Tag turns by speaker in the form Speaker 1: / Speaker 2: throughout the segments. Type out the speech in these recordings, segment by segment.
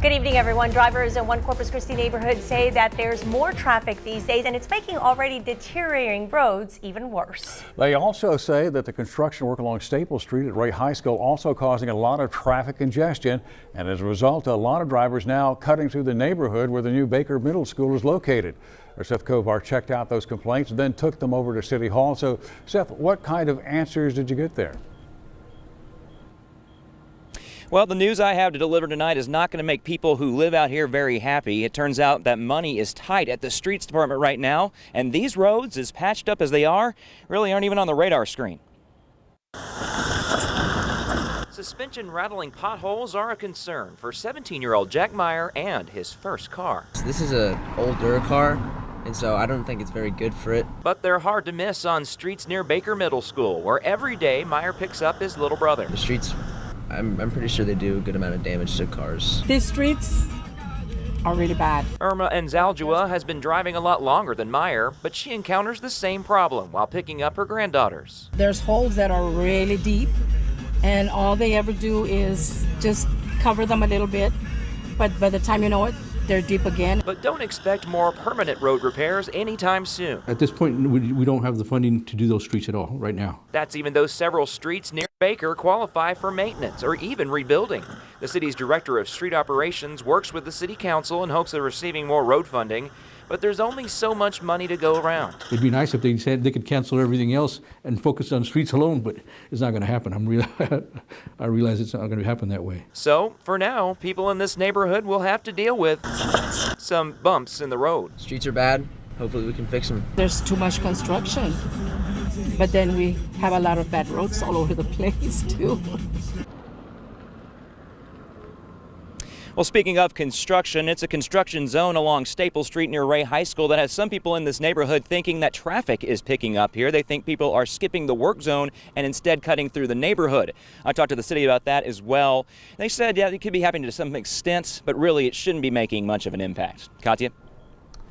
Speaker 1: Good evening, everyone. Drivers in one Corpus Christi neighborhood say that there's more traffic these days, and it's making already deteriorating roads even worse.
Speaker 2: They also say that the construction work along Staples Street at Ray High School also causing a lot of traffic congestion, and as a result, a lot of drivers now cutting through the neighborhood where the new Baker Middle School is located. Our Seth Kovar checked out those complaints, then took them over to City Hall. So, Seth, what kind of answers did you get there?
Speaker 3: Well, the news I have to deliver tonight is not going to make people who live out here very happy. It turns out that money is tight at the streets department right now, and these roads, as patched up as they are, really aren't even on the radar screen. Suspension rattling potholes are a concern for 17-year-old Jack Meyer and his first car.
Speaker 4: This is an older car, and so I don't think it's very good for it.
Speaker 3: But they're hard to miss on streets near Baker Middle School, where every day Meyer picks up his little brother.
Speaker 4: The streets, I'm pretty sure they do a good amount of damage to cars.
Speaker 5: These streets are really bad.
Speaker 3: Irma Enzaldua has been driving a lot longer than Meyer, but she encounters the same problem while picking up her granddaughters.
Speaker 5: There's holes that are really deep, and all they ever do is just cover them a little bit, but by the time you know it, they're deep again.
Speaker 3: But don't expect more permanent road repairs anytime soon.
Speaker 6: At this point, we don't have the funding to do those streets at all right now.
Speaker 3: That's even though several streets near Baker qualify for maintenance or even rebuilding. The city's director of street operations works with the city council in hopes of receiving more road funding, but there's only so much money to go around.
Speaker 6: It'd be nice if they said they could cancel everything else and focus on streets alone, but it's not going to happen. I realize it's not going to happen that way.
Speaker 3: So, for now, people in this neighborhood will have to deal with some bumps in the road.
Speaker 4: Streets are bad. Hopefully we can fix them.
Speaker 5: There's too much construction, but then we have a lot of bad roads all over the place too.
Speaker 3: Well, speaking of construction, it's a construction zone along Staples Street near Ray High School that has some people in this neighborhood thinking that traffic is picking up here. They think people are skipping the work zone and instead cutting through the neighborhood. I talked to the city about that as well. They said, yeah, it could be happening to some extent, but really it shouldn't be making much of an impact. Katya?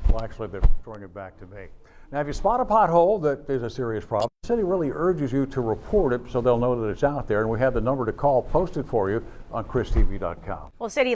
Speaker 2: Well, actually, they're throwing it back to me. Now, if you spot a pothole that is a serious problem, the city really urges you to report it so they'll know that it's out there. And we have the number to call posted for you on KrisTV.com.
Speaker 1: Well, city